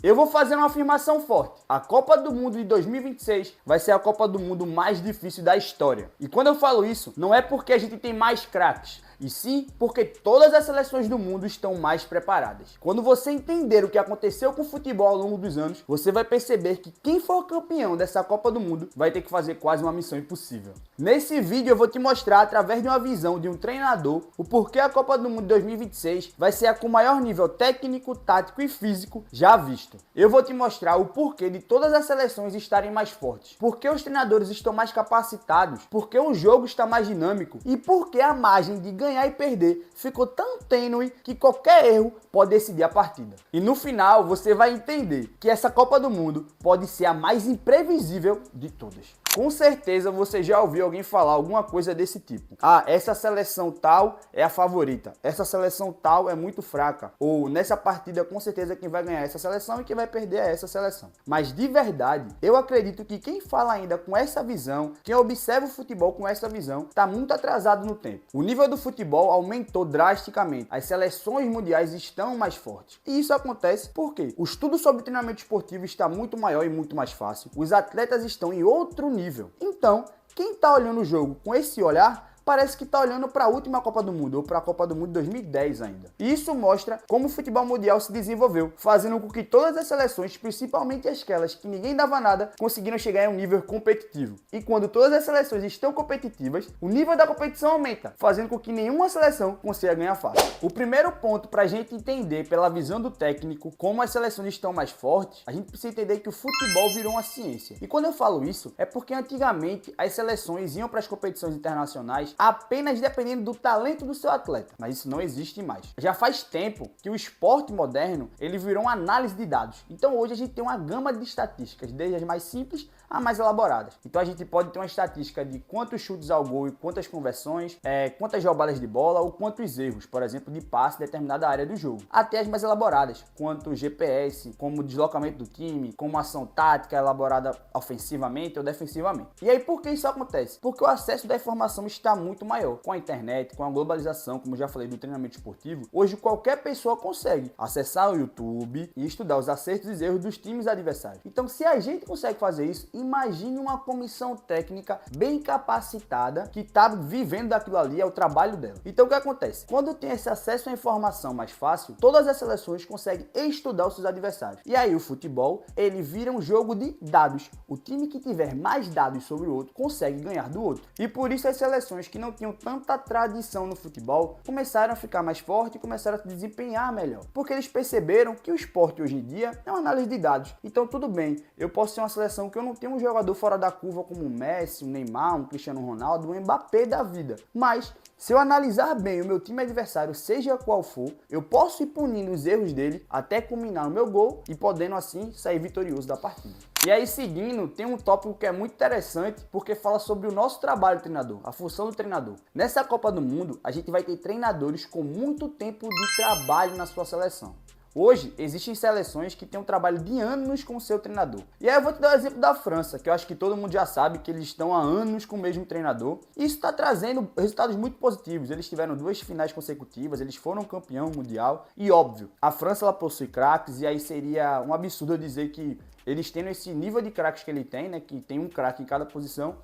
Eu vou fazer uma afirmação forte. A Copa do Mundo de 2026 vai ser a Copa do Mundo mais difícil da história. E quando eu falo isso, não é porque a gente tem mais craques, e sim porque todas as seleções do mundo estão mais preparadas. Quando você entender o que aconteceu com o futebol ao longo dos anos, você vai perceber que quem for campeão dessa Copa do Mundo vai ter que fazer quase uma missão impossível. Nesse vídeo eu vou te mostrar, através de uma visão de um treinador, o porquê a Copa do Mundo de 2026 vai ser a com maior nível técnico, tático e físico já visto. Eu vou te mostrar o porquê de todas as seleções estarem mais fortes, porque os treinadores estão mais capacitados, porque o jogo está mais dinâmico e porque a margem de ganhar e perder ficou tão tênue que qualquer erro pode decidir a partida. E no final você vai entender que essa Copa do Mundo pode ser a mais imprevisível de todas. Com certeza você já ouviu alguém falar alguma coisa desse tipo. Ah, essa seleção tal é a favorita, essa seleção tal é muito fraca, ou nessa partida com certeza quem vai ganhar é essa seleção e quem vai perder é essa seleção. Mas de verdade, eu acredito que quem fala ainda com essa visão, quem observa o futebol com essa visão, está muito atrasado no tempo. O nível do futebol aumentou drasticamente, as seleções mundiais estão mais fortes. E isso acontece porque o estudo sobre treinamento esportivo está muito maior e muito mais fácil, os atletas estão em outro nível. Então, quem está olhando o jogo com esse olhar, parece que está olhando para a última Copa do Mundo, ou para a Copa do Mundo de 2010 ainda. E isso mostra como o futebol mundial se desenvolveu, fazendo com que todas as seleções, principalmente aquelas que ninguém dava nada, conseguiram chegar em um nível competitivo. E quando todas as seleções estão competitivas, o nível da competição aumenta, fazendo com que nenhuma seleção consiga ganhar fácil. O primeiro ponto para a gente entender, pela visão do técnico, como as seleções estão mais fortes, a gente precisa entender que o futebol virou uma ciência. E quando eu falo isso, é porque antigamente as seleções iam para as competições internacionais apenas dependendo do talento do seu atleta, mas isso não existe mais. Já faz tempo que o esporte moderno ele virou uma análise de dados. Então hoje a gente tem uma gama de estatísticas, desde as mais simples a mais elaboradas. Então a gente pode ter uma estatística de quantos chutes ao gol e quantas conversões, quantas roubadas de bola ou quantos erros, por exemplo, de passe em determinada área do jogo. Até as mais elaboradas, quanto GPS, como o deslocamento do time, como ação tática elaborada ofensivamente ou defensivamente. E aí por que isso acontece? Porque o acesso da informação está muito maior. Com a internet, com a globalização, como já falei, do treinamento esportivo, hoje qualquer pessoa consegue acessar o YouTube e estudar os acertos e erros dos times adversários. Então, se a gente consegue fazer isso, imagine uma comissão técnica bem capacitada que está vivendo daquilo ali, é o trabalho dela. Então, o que acontece? Quando tem esse acesso à informação mais fácil, todas as seleções conseguem estudar os seus adversários. E aí, o futebol, ele vira um jogo de dados. O time que tiver mais dados sobre o outro consegue ganhar do outro. E por isso as seleções que não tinham tanta tradição no futebol começaram a ficar mais fortes e começaram a se desempenhar melhor, porque eles perceberam que o esporte hoje em dia é uma análise de dados. Então tudo bem, eu posso ser uma seleção que eu não tenho um jogador fora da curva como um Messi, um Neymar, um Cristiano Ronaldo, um Mbappé da vida, mas se eu analisar bem o meu time adversário, seja qual for, eu posso ir punindo os erros dele até culminar no meu gol e podendo assim sair vitorioso da partida. E aí seguindo, tem um tópico que é muito interessante porque fala sobre o nosso trabalho de treinador, a função do treinador. Nessa Copa do Mundo, a gente vai ter treinadores com muito tempo de trabalho na sua seleção. Hoje, existem seleções que têm um trabalho de anos com o seu treinador. E aí eu vou te dar o exemplo da França, que eu acho que todo mundo já sabe que eles estão há anos com o mesmo treinador. E isso está trazendo resultados muito positivos. Eles tiveram 2 finais consecutivas, eles foram campeão mundial. E óbvio, a França ela possui craques, e aí seria um absurdo eu dizer que eles tendo esse nível de craques que ele tem, né, que tem um craque em cada posição,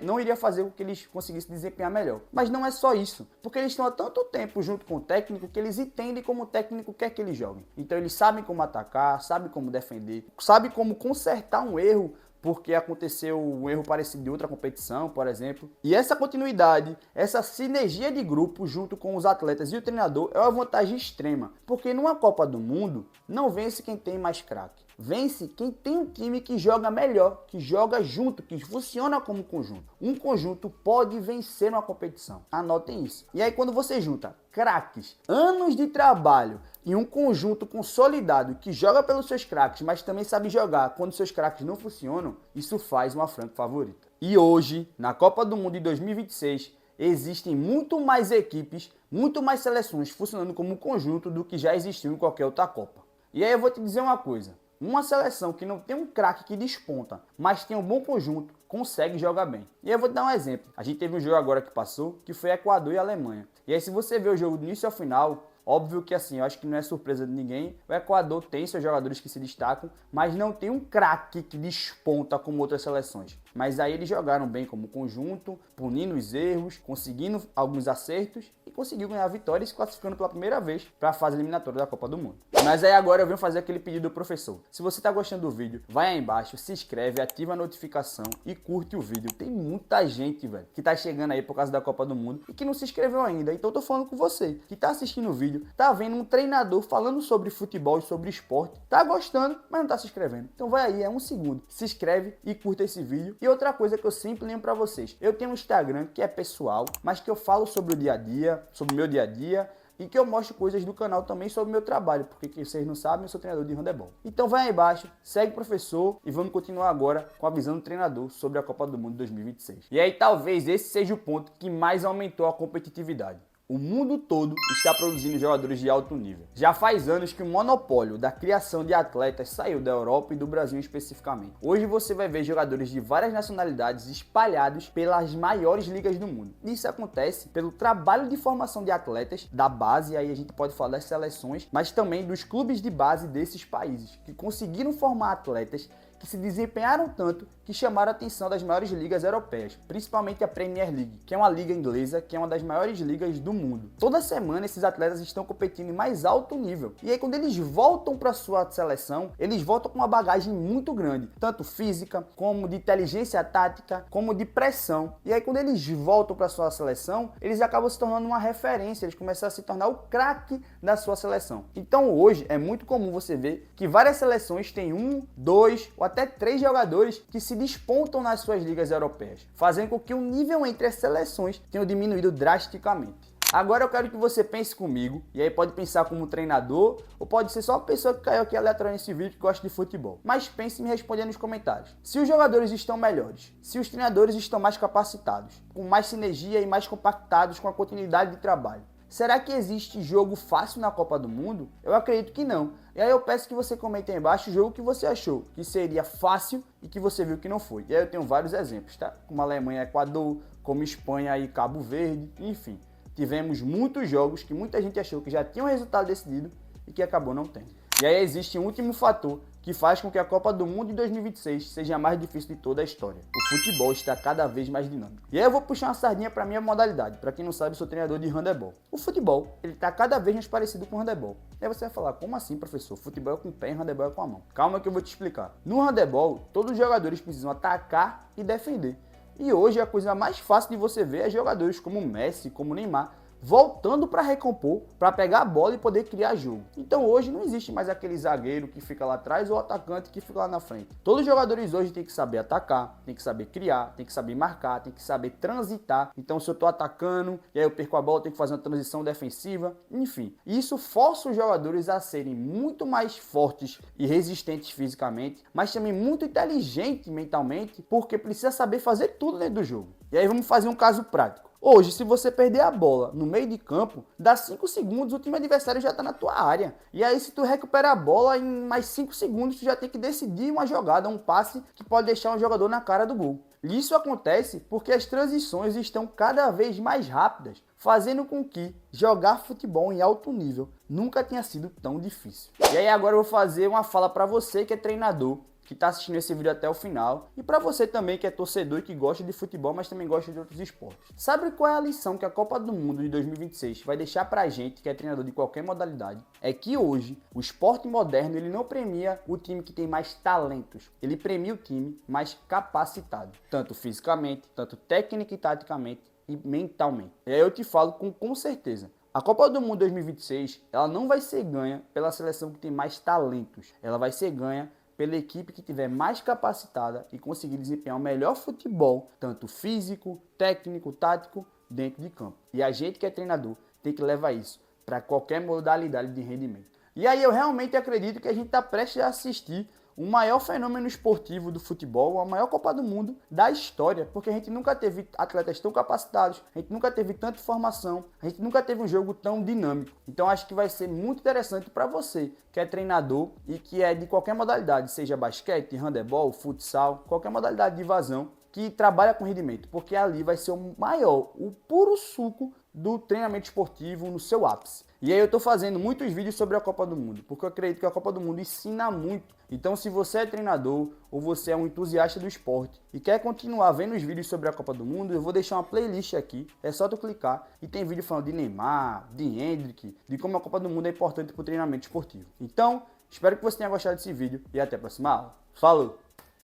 não iria fazer com que eles conseguissem desempenhar melhor. Mas não é só isso, porque eles estão há tanto tempo junto com o técnico que eles entendem como o técnico quer que eles joguem. Então eles sabem como atacar, sabem como defender, sabem como consertar um erro porque aconteceu um erro parecido de outra competição, por exemplo. E essa continuidade, essa sinergia de grupo junto com os atletas e o treinador é uma vantagem extrema, porque numa Copa do Mundo não vence quem tem mais craque. Vence quem tem um time que joga melhor, que joga junto, que funciona como conjunto. Um conjunto pode vencer uma competição. Anotem isso. E aí quando você junta craques, anos de trabalho e um conjunto consolidado que joga pelos seus craques, mas também sabe jogar quando seus craques não funcionam, isso faz uma franca favorita. E hoje, na Copa do Mundo de 2026, existem muito mais equipes, muito mais seleções funcionando como um conjunto do que já existiu em qualquer outra Copa. E aí eu vou te dizer uma coisa. Uma seleção que não tem um craque que desponta, mas tem um bom conjunto, consegue jogar bem. E eu vou te dar um exemplo. A gente teve um jogo agora que passou, que foi Equador e Alemanha. E aí se você ver o jogo do início ao final, Óbvio que assim, eu acho que não é surpresa de ninguém. O Equador tem seus jogadores que se destacam, mas não tem um craque que desponta como outras seleções. Mas aí eles jogaram bem como conjunto, punindo os erros, conseguindo alguns acertos e conseguiu ganhar a vitória e se classificando pela primeira vez para a fase eliminatória da Copa do Mundo. Mas aí agora eu venho fazer aquele pedido do professor. Se você está gostando do vídeo, vai aí embaixo, se inscreve, ativa a notificação e curte o vídeo. Tem muita gente, velho, que tá chegando aí por causa da Copa do Mundo e que não se inscreveu ainda. Então eu tô falando com você, que tá assistindo o vídeo, tá vendo um treinador falando sobre futebol e sobre esporte, tá gostando, mas não tá se inscrevendo. Então vai aí, é 1 segundo, se inscreve e curta esse vídeo. E outra coisa que eu sempre lembro pra vocês, eu tenho um Instagram que é pessoal, mas que eu falo sobre o dia a dia, sobre o meu dia a dia, e que eu mostro coisas do canal também sobre o meu trabalho, porque que vocês não sabem, eu sou treinador de handebol. Então vai aí embaixo, segue o professor e vamos continuar agora com a visão do treinador sobre a Copa do Mundo 2026. E aí talvez esse seja o ponto que mais aumentou a competitividade. O mundo todo está produzindo jogadores de alto nível. Já faz anos que o monopólio da criação de atletas saiu da Europa e do Brasil especificamente. Hoje você vai ver jogadores de várias nacionalidades espalhados pelas maiores ligas do mundo. Isso acontece pelo trabalho de formação de atletas da base, aí a gente pode falar das seleções, mas também dos clubes de base desses países, que conseguiram formar atletas que se desempenharam tanto que chamaram a atenção das maiores ligas europeias, principalmente a Premier League, que é uma liga inglesa, que é uma das maiores ligas do mundo. Toda semana esses atletas estão competindo em mais alto nível. E aí quando eles voltam para sua seleção, eles voltam com uma bagagem muito grande, tanto física, como de inteligência tática, como de pressão. E aí quando eles voltam para sua seleção, eles acabam se tornando uma referência, eles começam a se tornar o craque da sua seleção. Então hoje é muito comum você ver que várias seleções têm 1, 2 ou até 3 jogadores que se despontam nas suas ligas europeias, fazendo com que o nível entre as seleções tenha diminuído drasticamente. Agora eu quero que você pense comigo, e aí pode pensar como treinador, ou pode ser só uma pessoa que caiu aqui aleatório nesse vídeo que gosta de futebol. Mas pense e me responder nos comentários. Se os jogadores estão melhores, se os treinadores estão mais capacitados, com mais sinergia e mais compactados com a continuidade de trabalho, será que existe jogo fácil na Copa do Mundo? Eu acredito que não. E aí eu peço que você comente aí embaixo o jogo que você achou que seria fácil e que você viu que não foi. E aí eu tenho vários exemplos, tá? Como Alemanha e Equador, como Espanha e Cabo Verde, enfim. Tivemos muitos jogos que muita gente achou que já tinham resultado decidido e que acabou não tendo. E aí existe um último fator que faz com que a Copa do Mundo de 2026 seja a mais difícil de toda a história. O futebol está cada vez mais dinâmico. E aí eu vou puxar uma sardinha para minha modalidade. Para quem não sabe, eu sou treinador de handebol. O futebol, ele está cada vez mais parecido com o handebol. E aí você vai falar, como assim, professor? Futebol é com o pé e handebol é com a mão. Calma que eu vou te explicar. No handebol, todos os jogadores precisam atacar e defender. E hoje a coisa mais fácil de você ver é jogadores como Messi, como Neymar, voltando para recompor, para pegar a bola e poder criar jogo. Então hoje não existe mais aquele zagueiro que fica lá atrás ou atacante que fica lá na frente. Todos os jogadores hoje têm que saber atacar, têm que saber criar, têm que saber marcar, têm que saber transitar. Então se eu estou atacando e aí eu perco a bola, eu tenho que fazer uma transição defensiva, enfim. Isso força os jogadores a serem muito mais fortes e resistentes fisicamente, mas também muito inteligentes mentalmente, porque precisa saber fazer tudo dentro do jogo. E aí vamos fazer um caso prático. Hoje, se você perder a bola no meio de campo, dá 5 segundos, o time adversário já está na tua área. E aí, se tu recupera a bola, em mais 5 segundos, tu já tem que decidir uma jogada, um passe que pode deixar um jogador na cara do gol. E isso acontece porque as transições estão cada vez mais rápidas, fazendo com que jogar futebol em alto nível nunca tenha sido tão difícil. E aí agora eu vou fazer uma fala para você que é treinador, que está assistindo esse vídeo até o final, e para você também que é torcedor e que gosta de futebol, mas também gosta de outros esportes. Sabe qual é a lição que a Copa do Mundo de 2026 vai deixar pra gente, que é treinador de qualquer modalidade? É que hoje, o esporte moderno, ele não premia o time que tem mais talentos, ele premia o time mais capacitado, tanto fisicamente, tanto técnica e taticamente, e mentalmente. E aí eu te falo com certeza. A Copa do Mundo 2026, ela não vai ser ganha pela seleção que tem mais talentos, ela vai ser ganha pela equipe que tiver mais capacitada e conseguir desempenhar o melhor futebol, tanto físico, técnico, tático, dentro de campo. E a gente que é treinador tem que levar isso para qualquer modalidade de rendimento. E aí eu realmente acredito que a gente está prestes a assistir o maior fenômeno esportivo do futebol, a maior Copa do Mundo da história, porque a gente nunca teve atletas tão capacitados, a gente nunca teve tanta formação, a gente nunca teve um jogo tão dinâmico. Então acho que vai ser muito interessante para você que é treinador e que é de qualquer modalidade, seja basquete, handebol, futsal, qualquer modalidade de vazão, que trabalha com rendimento, porque ali vai ser o maior, o puro suco do treinamento esportivo no seu ápice. E aí eu tô fazendo muitos vídeos sobre a Copa do Mundo, porque eu acredito que a Copa do Mundo ensina muito. Então se você é treinador ou você é um entusiasta do esporte e quer continuar vendo os vídeos sobre a Copa do Mundo, eu vou deixar uma playlist aqui, é só tu clicar e tem vídeo falando de Neymar, de Endrick, de como a Copa do Mundo é importante para o treinamento esportivo. Então, espero que você tenha gostado desse vídeo e até a próxima aula. Falou!